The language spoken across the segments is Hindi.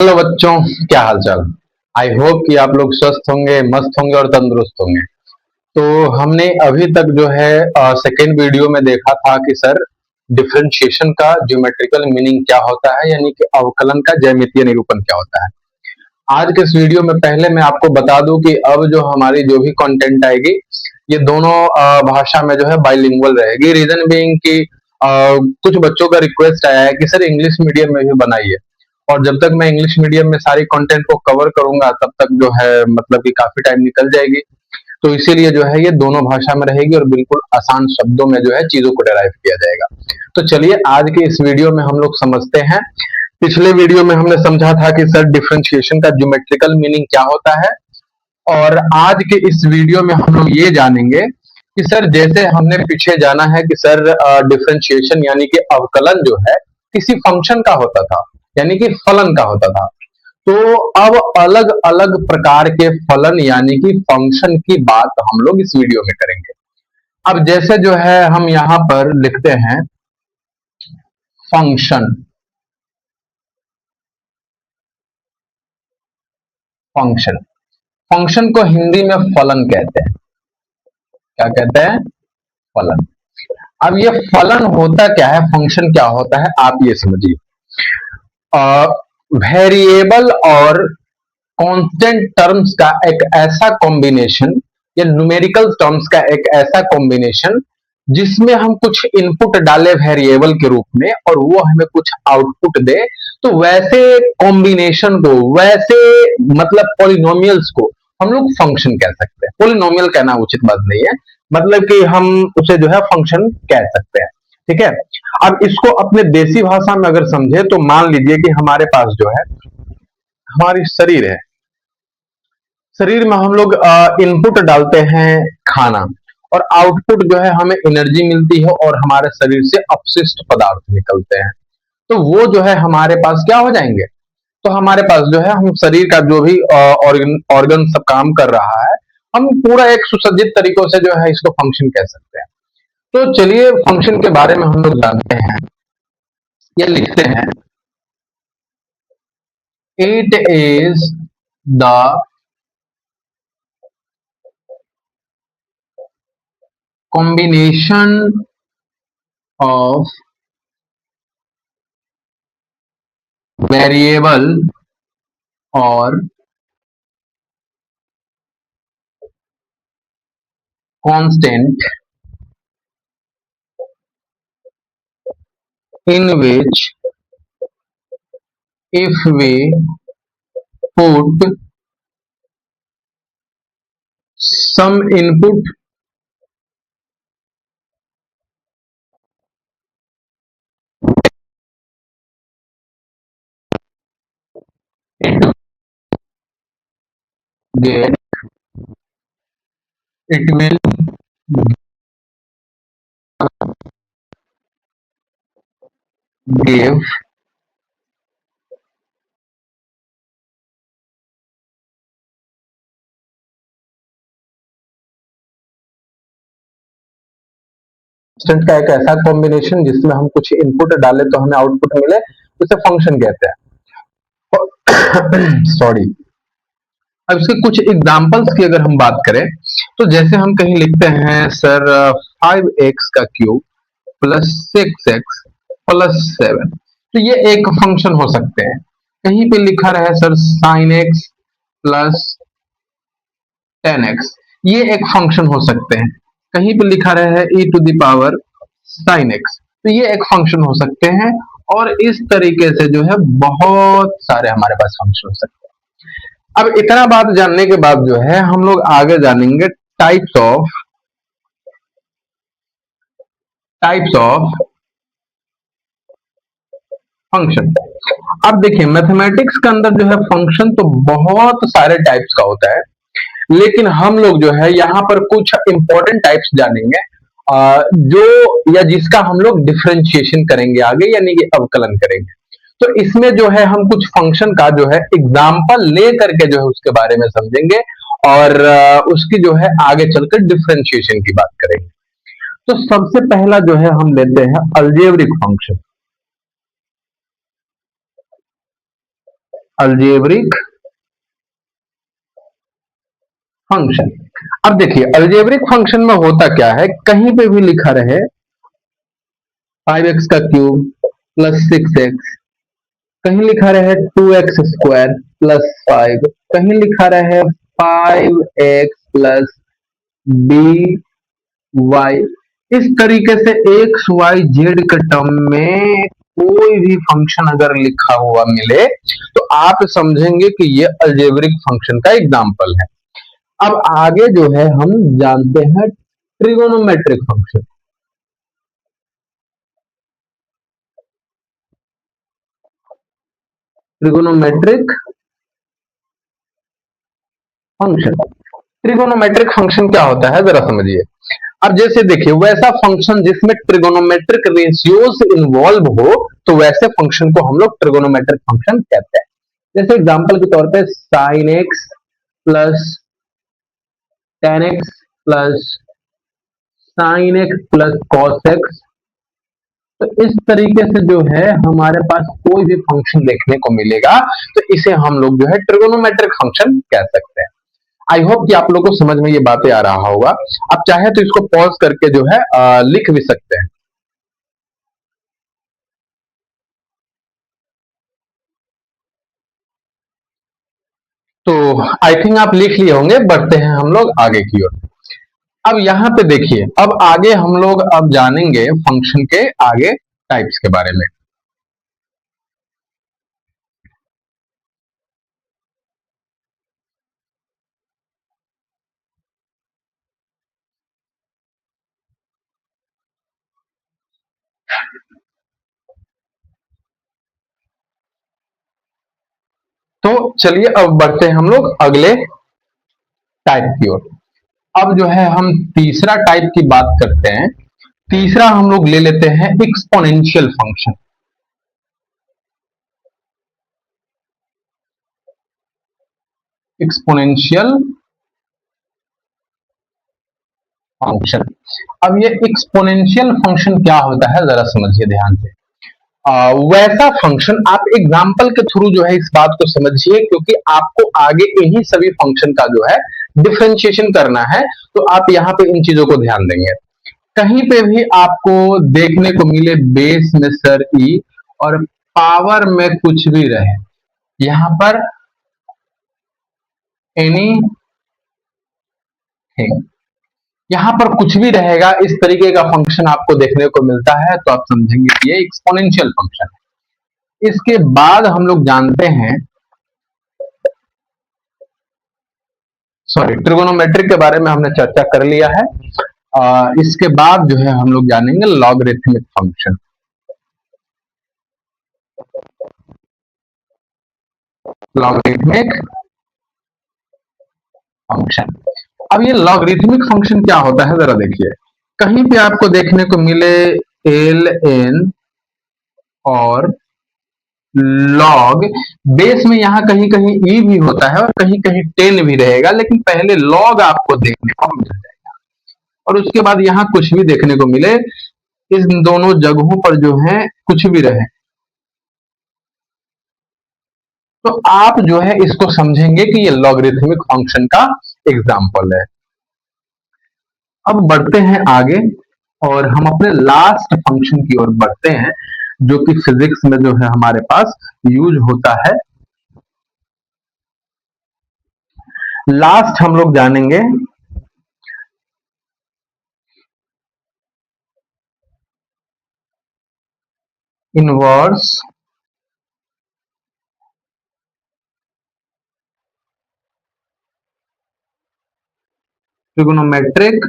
हेलो बच्चों, क्या हाल चाल। आई होप कि आप लोग स्वस्थ होंगे, मस्त होंगे और तंदुरुस्त होंगे। तो हमने अभी तक जो है सेकेंड वीडियो में देखा था कि सर डिफरेंशिएशन का ज्योमेट्रिकल मीनिंग क्या होता है, यानी कि अवकलन का ज्यामितीय निरूपण क्या होता है। आज के इस वीडियो में पहले मैं आपको बता दूं कि अब जो हमारी जो भी कंटेंट आएगी ये दोनों भाषा में जो है बाइलिंगुअल रहेगी। रीजन बीइंग कि कुछ बच्चों का रिक्वेस्ट आया है कि सर इंग्लिश मीडियम में भी बनाइए, और जब तक मैं इंग्लिश मीडियम में सारी कंटेंट को कवर करूंगा तब तक जो है मतलब कि काफी टाइम निकल जाएगी। तो इसीलिए जो है ये दोनों भाषा में रहेगी और बिल्कुल आसान शब्दों में जो है चीजों को डिराइव किया जाएगा। तो चलिए आज के इस वीडियो में हम लोग समझते हैं। पिछले वीडियो में हमने समझा था कि सर डिफरेंशिएशन का ज्योमेट्रिकल मीनिंग क्या होता है, और आज के इस वीडियो में हम लोग ये जानेंगे कि सर जैसे हमने पीछे जाना है कि सर डिफरेंशिएशन यानी कि अवकलन जो है किसी फंक्शन का होता था, यानी कि फलन का होता था। तो अब अलग अलग प्रकार के फलन यानी कि फंक्शन की बात हम लोग इस वीडियो में करेंगे। अब जैसे जो है हम यहां पर लिखते हैं फंक्शन। फंक्शन फंक्शन को हिंदी में फलन कहते हैं। क्या कहते हैं? फलन। अब ये फलन होता क्या है, फंक्शन क्या होता है, आप ये समझिए। वेरिएबल और कांस्टेंट टर्म्स का एक ऐसा कॉम्बिनेशन, या न्यूमेरिकल टर्म्स का एक ऐसा कॉम्बिनेशन जिसमें हम कुछ इनपुट डाले वेरिएबल के रूप में और वो हमें कुछ आउटपुट दे। तो वैसे कॉम्बिनेशन को, वैसे मतलब पॉलिनोमियल्स को हम लोग फंक्शन कह सकते हैं। पॉलिनोमियल कहना उचित बात नहीं है, मतलब कि हम उसे जो है फंक्शन कह सकते हैं। ठीक है। अब इसको अपने देसी भाषा में अगर समझे तो मान लीजिए कि हमारे पास जो है हमारी शरीर है। शरीर में हम लोग इनपुट डालते हैं खाना, और आउटपुट जो है हमें एनर्जी मिलती है और हमारे शरीर से अपशिष्ट पदार्थ निकलते हैं। तो वो जो है हमारे पास क्या हो जाएंगे, तो हमारे पास जो है हम शरीर का जो भी ऑर्गन ऑर्गन सब काम कर रहा है, हम पूरा एक सुसज्जित तरीकों से जो है इसको फंक्शन कह सकते हैं। तो चलिए फंक्शन के बारे में हम लोग जानते हैं। ये लिखते हैं, it is the combination of variable और constant in which if we put some input it get it will give constant का एक ऐसा कॉम्बिनेशन जिसमें हम कुछ इनपुट डालें तो हमें आउटपुट मिले, उसे फंक्शन कहते हैं। सॉरी। अब इसके कुछ एग्जांपल्स की अगर हम बात करें तो जैसे हम कहीं लिखते हैं सर 5x का क्यूब प्लस 6x प्लस 7, तो ये एक फंक्शन हो सकते हैं। कहीं पे लिखा रहे sir sine x plus 10x, ये एक फंक्शन हो सकते हैं। कहीं पे लिखा रहे है e to the power sine x, तो ये एक फंक्शन हो सकते हैं। और इस तरीके से जो है बहुत सारे हमारे पास फंक्शन हो सकते हैं। अब इतना बात जानने के बाद जो है हम लोग आगे जानेंगे टाइप्स ऑफ फंक्शन। अब देखिए मैथमेटिक्स के अंदर जो है फंक्शन तो बहुत सारे टाइप्स का होता है, लेकिन हम लोग जो है यहाँ पर कुछ इंपॉर्टेंट टाइप्स जानेंगे जो या जिसका हम लोग डिफरेंशिएशन करेंगे आगे, यानी कि अवकलन करेंगे। तो इसमें जो है हम कुछ फंक्शन का जो है एग्जाम्पल ले करके जो है उसके बारे में समझेंगे, और उसकी जो है आगे चलकर डिफरेंशिएशन की बात करेंगे। तो सबसे पहला जो है हम लेते हैं अलजेब्रिक फंक्शन। Algebraic function. अब देखिए अलजेब्रिक फंक्शन में होता क्या है, कहीं पे भी लिखा रहे 5x का क्यूब प्लस 6x, कहीं लिखा रहे 2x स्क्वायर प्लस 5, कहीं लिखा रहे 5x प्लस बी वाई, इस तरीके से एक्स वाई जेड के टर्म में कोई भी फंक्शन अगर लिखा हुआ मिले तो आप समझेंगे कि ये अलजेब्रिक फंक्शन का एग्जाम्पल है। अब आगे जो है हम जानते हैं trigonometric function. Trigonometric function, trigonometric function क्या होता है जरा समझिए। अब जैसे देखिए वैसा फंक्शन जिसमें ट्रिगोनोमेट्रिक रेशियोज इन्वॉल्व हो तो वैसे फंक्शन को हम लोग ट्रिगोनोमेट्रिक फंक्शन कहते हैं। जैसे एग्जांपल के तौर पे sine x plus ten x plus sine x plus cos x, तो इस तरीके से जो है हमारे पास कोई भी फंक्शन देखने को मिलेगा तो इसे हम लोग जो है ट्रिगोनोमेट्रिक फंक्शन कह सकते हैं। आई होप कि आप लोगों को समझ में ये बातें आ रहा होगा। आप चाहे तो इसको पॉज करके जो है लिख भी सकते हैं। तो आई थिंक आप लिख लिए होंगे, बढ़ते हैं हम लोग आगे की ओर। अब यहां पे देखिए, अब आगे हम लोग अब जानेंगे फंक्शन के आगे टाइप्स के बारे में। तो चलिए अब बढ़ते हैं हम लोग अगले टाइप की ओर। अब जो है हम तीसरा टाइप की बात करते हैं। तीसरा हम लोग ले लेते हैं एक्सपोनेंशियल फंक्शन। Exponential function. अब ये एक्सपोनेंशियल फंक्शन क्या होता है जरा समझिए ध्यान से। वैसा फंक्शन आप एग्जाम्पल के थ्रू जो है इस बात को समझिए, क्योंकि आपको आगे इन्हीं सभी फंक्शन का जो है डिफरेंशिएशन करना है, तो आप यहां पे इन चीजों को ध्यान देंगे। कहीं पे भी आपको देखने को मिले बेस में सर ई और पावर में कुछ भी रहे, यहां पर एनी थिंग, यहां पर कुछ भी रहेगा इस तरीके का फंक्शन आपको देखने को मिलता है तो आप समझेंगे कि ये एक्सपोनेंशियल फंक्शन है। इसके बाद हम लोग जानते हैं, सॉरी ट्रिगोनोमेट्रिक के बारे में हमने चर्चा कर लिया है। इसके बाद जो है हम लोग जानेंगे लॉगरिथमिक फंक्शन। Logarithmic function. अब ये लॉगरिथमिक फंक्शन क्या होता है जरा देखिए। कहीं पे आपको देखने को मिले एल एन और लॉग, बेस में यहां कहीं कहीं ई भी होता है और कहीं कहीं टेन भी रहेगा, लेकिन पहले लॉग आपको देखने को मिल जाएगा और उसके बाद यहां कुछ भी देखने को मिले, इस दोनों जगहों पर जो है कुछ भी रहे तो आप जो है इसको समझेंगे कि ये लॉगरिथमिक फंक्शन का एग्जाम्पल है। अब बढ़ते हैं आगे और हम अपने लास्ट फंक्शन की ओर बढ़ते हैं जो कि फिजिक्स में जो है हमारे पास यूज होता है। लास्ट हम लोग जानेंगे इनवर्स ट्रिगोनोमेट्रिक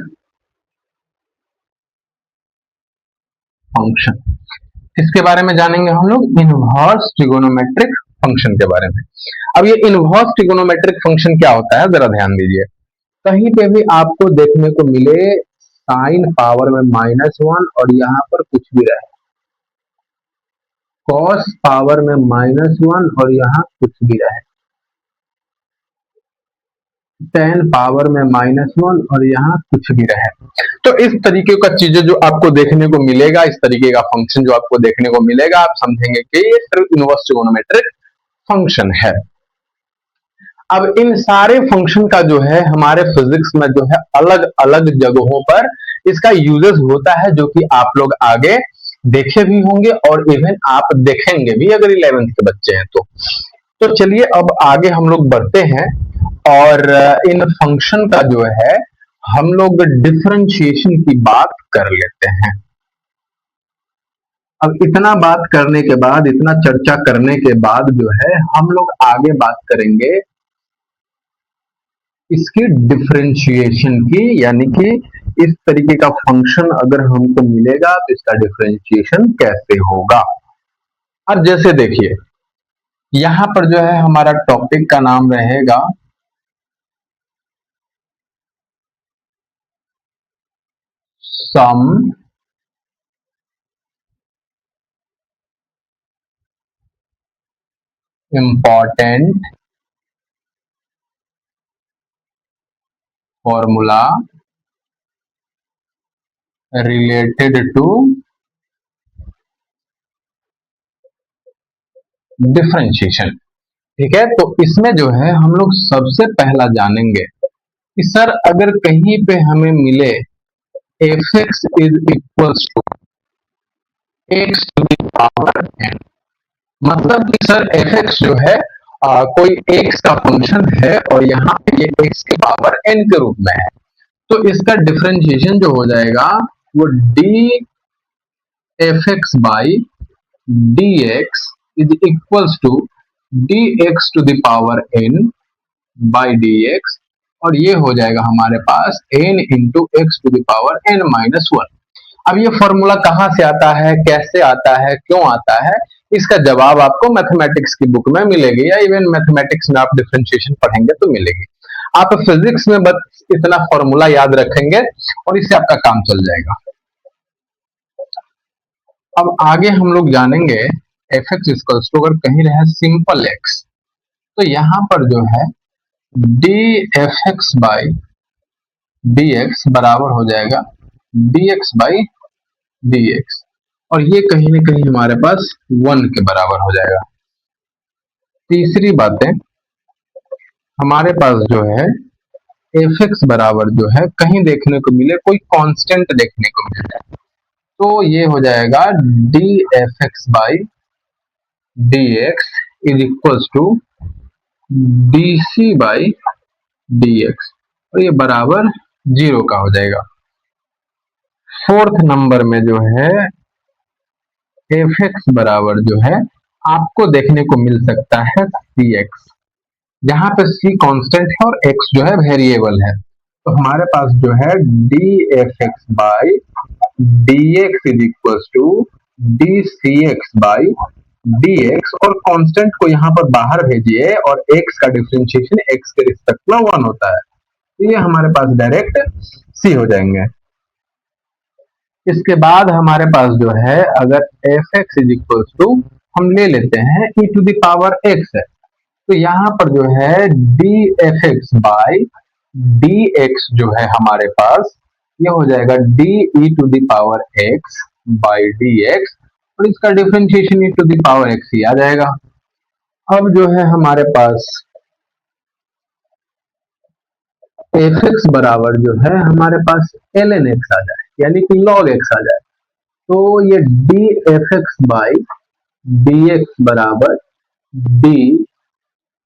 फंक्शन। इसके बारे में जानेंगे हम लोग इनवर्स ट्रिगोनोमेट्रिक फंक्शन के बारे में। अब ये इनवर्स ट्रिगोनोमेट्रिक फंक्शन क्या होता है जरा ध्यान दीजिए। कहीं पे भी आपको देखने को मिले साइन पावर में -1 और यहां पर कुछ भी रहे, कॉस पावर में -1 और यहां कुछ भी रहे, टेन पावर में -1 और यहाँ कुछ भी रहे, तो इस तरीके का चीजें जो आपको देखने को मिलेगा, इस तरीके का फंक्शन जो आपको देखने को मिलेगा, आप समझेंगे कि ये सिर्फ इनवर्स ट्रिगोनोमेट्रिक फंक्शन है। अब इन सारे फंक्शन का जो है हमारे फिजिक्स में जो है अलग अलग जगहों पर इसका यूजेस होता है, जो कि आप लोग आगे देखे भी होंगे और इवन आप देखेंगे भी अगर 11th के बच्चे हैं तो चलिए अब आगे हम लोग बढ़ते हैं और इन फंक्शन का जो है हम लोग डिफरेंशिएशन की बात कर लेते हैं। अब इतना बात करने के बाद, इतना चर्चा करने के बाद जो है हम लोग आगे बात करेंगे इसकी डिफरेंशिएशन की, यानी कि इस तरीके का फंक्शन अगर हमको मिलेगा तो इसका डिफरेंशिएशन कैसे होगा। अब जैसे देखिए यहां पर जो है हमारा टॉपिक का नाम रहेगा some important formula related to differentiation. ठीक है, तो इसमें जो है हम लोग सबसे पहला जानेंगे कि सर अगर कहीं पे हमें मिले f x is equal to x to the power n, मतलब कि सर एफ एक्स जो है कोई एक्स का फंक्शन है और यहाँ पे ये एक्स की पावर एन के रूप में है, तो इसका डिफरेंशिएशन जो हो जाएगा वो d F x by D x is equals to d x to the power n by D x, और ये हो जाएगा हमारे पास n into x to the power n minus one. अब ये फॉर्मूला कहाँ से आता है, कैसे आता है, क्यों आता है, इसका जवाब आपको मैथमेटिक्स की बुक में मिलेगी या इवन मैथमेटिक्स में आप डिफरेंशिएशन पढ़ेंगे तो मिलेगी। आप फिजिक्स में बस इतना फॉर्मूला याद रखेंगे और इससे आपका काम चल जाएगा। अब आगे हम लोग जानेंगे एफ एक्स इक्वल्स टू, अगर कहीं रहे सिंपल एक्स, तो यहां पर जो है D F x by D X बराबर हो जाएगा D x by D x, और ये कहीं ना कहीं हमारे पास वन के बराबर हो जाएगा। तीसरी बात है हमारे पास जो है एफ एक्स बराबर जो है कहीं देखने को मिले कोई कांस्टेंट देखने को मिल जाए, तो ये हो जाएगा D F x by D x is equals to d c by D x, और ये बराबर जीरो का हो जाएगा। फोर्थ नंबर में जो है एफ एक्स बराबर जो है आपको देखने को मिल सकता है सी एक्स, जहां पे सी कांस्टेंट है और एक्स जो है वेरिएबल है, तो हमारे पास जो है D F x by D x is equal to d c x by D x, और कांस्टेंट को यहाँ पर बाहर भेजिए और एक्स का डिफरेंशिएशन एक्स के रिस्पेक्ट में वन होता है, तो ये हमारे पास डायरेक्ट सी हो जाएंगे। इसके बाद हमारे पास जो है अगर F x is equal to हम ले लेते हैं E to the power X है, तो यहाँ पर जो है D F x by D X जो है हमारे पास ये हो जाएगा D E to the power X by D x, और इसका differentiation E to the power X ही आ जाएगा। अब जो है हमारे पास एफ एक्स बराबर जो है हमारे पास एल एन एक्स आ जाए, यानी कि लॉग एक्स आ जाए, तो ये D F x by D X बराबर D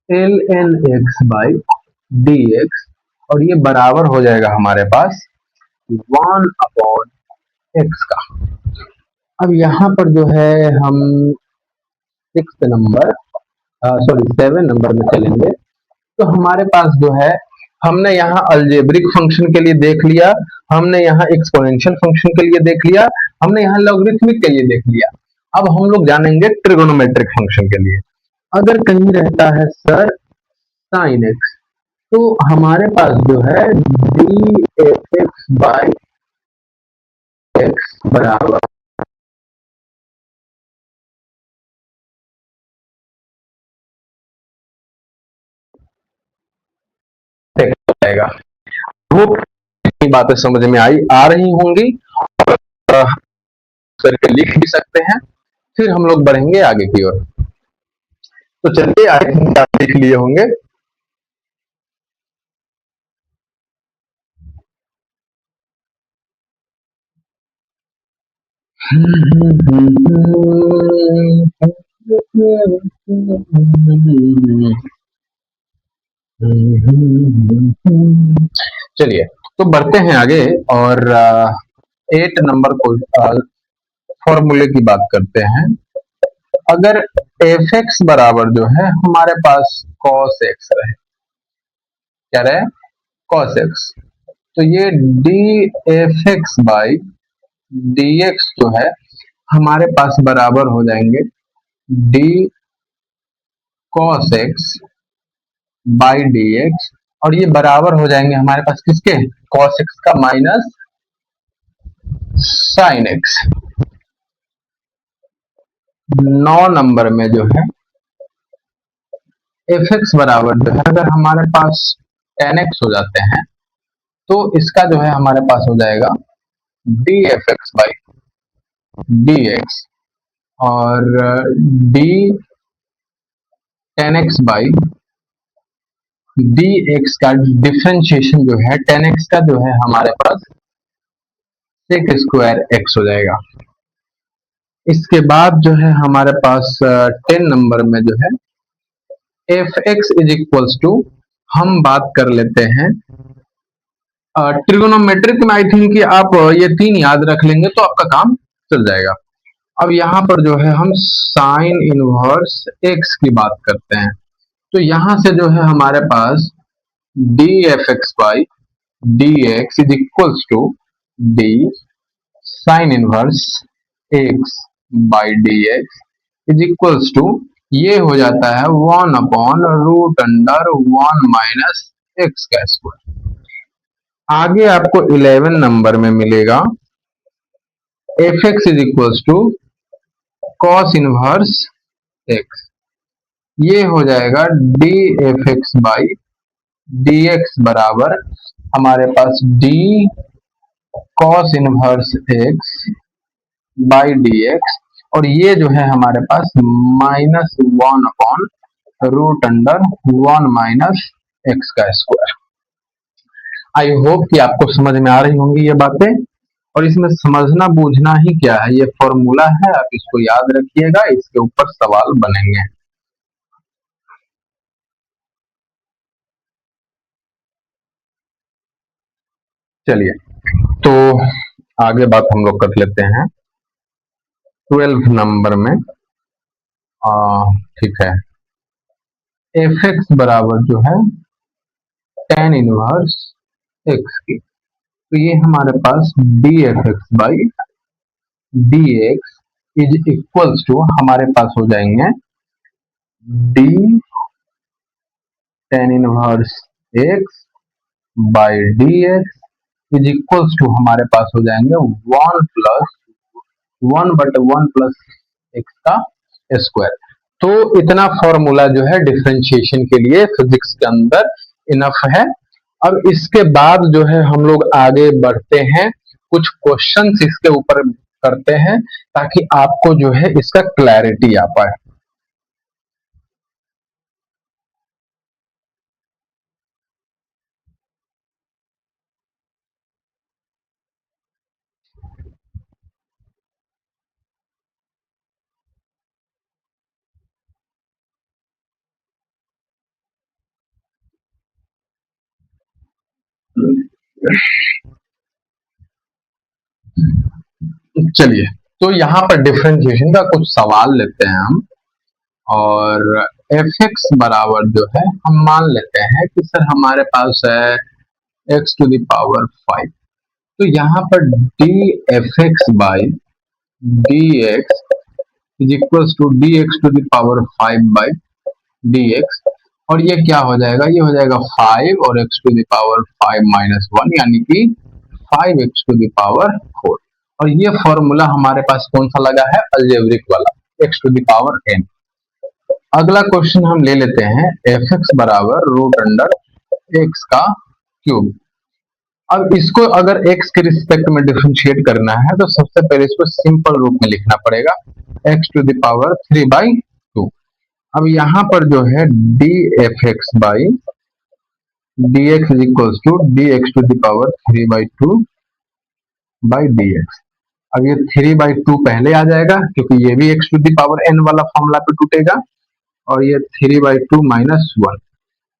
L N X by D x, और ये बराबर हो जाएगा हमारे पास वन अपॉन एक्स का। अब यहाँ पर जो है हम सिक्स नंबर सॉरी 7 नंबर में चलेंगे, तो हमारे पास जो है हमने यहाँ अलजेब्रिक फंक्शन के लिए देख लिया, हमने यहाँ एक्सपोनेंशियल फंक्शन के लिए देख लिया, हमने यहाँ लॉगरिथमिक के लिए देख लिया। अब हम लोग जानेंगे ट्रिगोनोमेट्रिक फंक्शन के लिए। अगर कहीं रहता है सर साइन एक्स, तो हमारे पास जो है D F x by x बराबर जाएगा। वो बातें समझ में आ रही होंगी, करके लिख भी सकते हैं, फिर हम लोग बढ़ेंगे आगे की ओर। तो चलिए आई थिंक आप लिख लिए होंगे। चलिए, तो बढ़ते हैं आगे और 8 नंबर को फॉर्मूले की बात करते हैं। अगर एफ एक्स बराबर जो है हमारे पास कॉस एक्स रहे, क्या रहे, कॉस एक्स, तो ये D F x by D X जो है हमारे पास बराबर हो जाएंगे D cos x by D x, और ये बराबर हो जाएंगे हमारे पास किसके, कॉस एक्स का माइनस साइन एक्स। 9 नंबर में जो है एफ एक्स बराबर जो है अगर हमारे पास टेन एक्स हो जाते हैं तो इसका जो है हमारे पास हो जाएगा D F x by D x, और D tan X by D X का डिफ्रेंशिएशन जो है टेन एक्स का जो है हमारे पास सेक स्क्वायर एक्स हो जाएगा। इसके बाद जो है हमारे पास 10 नंबर में जो है f x is equals to, हम बात कर लेते हैं ट्रिगोनोमेट्रिक में। आई थिंक कि आप ये 3 याद रख लेंगे तो आपका काम चल जाएगा। अब यहाँ पर जो है हम साइन इनवर्स एक्स की बात करते हैं, तो यहां से जो है हमारे पास D F x by D x is equals to D sine inverse X by D x is equals to, ये हो जाता है 1/√1 माइनस एक्स का स्क्वायर। आगे आपको 11 नंबर में मिलेगा F x is equals to cos inverse X, ये हो जाएगा D F x by D X बराबर हमारे पास D cos inverse X by D x, और ये जो है हमारे पास -1/√1 माइनस एक्स का स्क्वायर। आई होप कि आपको समझ में आ रही होंगी ये बातें, और इसमें समझना बूझना ही क्या है, ये फॉर्मूला है, आप इसको याद रखिएगा, इसके ऊपर सवाल बनेंगे। चलिए, तो आगे बात हम लोग कर लेते हैं 12 नंबर में। ठीक है, एफ एक्स बराबर जो है टेन इनवर्स एक्स की, तो ये हमारे पास D F x by D x is equals to हमारे पास हो जाएंगे D tan inverse X by D x is equals to हमारे पास हो जाएंगे 1 प्लस एक्स का स्क्वायर। तो इतना फॉर्मूला जो है डिफरेंशिएशन के लिए फिजिक्स के अंदर इनफ है। अब इसके बाद जो है हम लोग आगे बढ़ते हैं, कुछ क्वेश्चंस इसके ऊपर करते हैं ताकि आपको जो है इसका क्लैरिटी आ पाए। चलिए, तो यहाँ पर डिफरेंशिएशन का कुछ सवाल लेते हैं हम, और एफ एक्स बराबर जो है हम मान लेते हैं कि सर हमारे पास है एक्स टू द पावर 5, तो यहाँ पर d F x by D x is equals to d x to the power 5 by D x, और ये क्या हो जाएगा, ये हो जाएगा 5 और x to the power 5 minus 1, यानी कि 5x टू द पावर 4। और ये फॉर्मूला हमारे पास कौन सा लगा है, अलजेब्रिक वाला, x to the power n। अगला क्वेश्चन हम ले लेते हैं एफ एक्स बराबर √x का क्यूब। अब इसको अगर x के रिस्पेक्ट में डिफरेंशिएट करना है तो सबसे पहले इसको सिंपल रूप में लिखना पड़ेगा x टू द पावर 3/2। अब यहाँ पर जो है D F x by D x is equals to d x to the power 3/2 by D x. अब ये 3/2 पहले आ जाएगा क्योंकि ये भी x to the power n वाला फॉर्मूला पे टूटेगा, और ये 3/2 माइनस 1,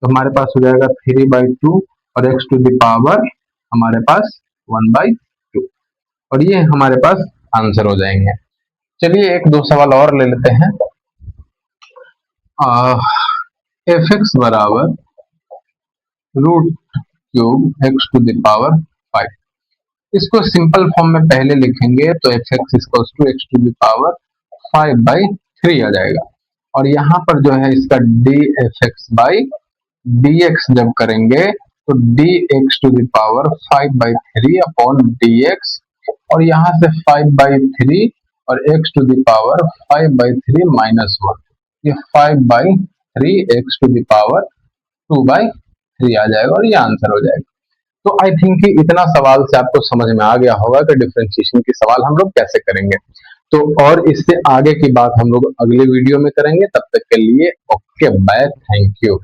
तो हमारे पास हो जाएगा 3/2 और x टू द पावर हमारे पास 1/2, और ये हमारे पास आंसर हो जाएंगे। चलिए एक दो सवाल और ले लेते हैं। एफ एक्स बराबर √3 x टू द पावर 5, इसको सिंपल फॉर्म में पहले लिखेंगे तो f x equals to x to the power 5/3 आ जाएगा, और यहाँ पर जो है इसका d F x by D x जब करेंगे तो d x to the power 5/3 upon d x, और यहाँ से 5/3 और x to the power 5/3 minus 1, ये 5/3 x टू द पावर 2/3 आ जाएगा, और ये आंसर हो जाएगा। तो आई थिंक कि इतना सवाल से आपको समझ में आ गया होगा कि डिफरेंशिएशन की सवाल हम लोग कैसे करेंगे। तो और इससे आगे की बात हम लोग अगले वीडियो में करेंगे। तब तक के लिए ओके बाय, थैंक यू।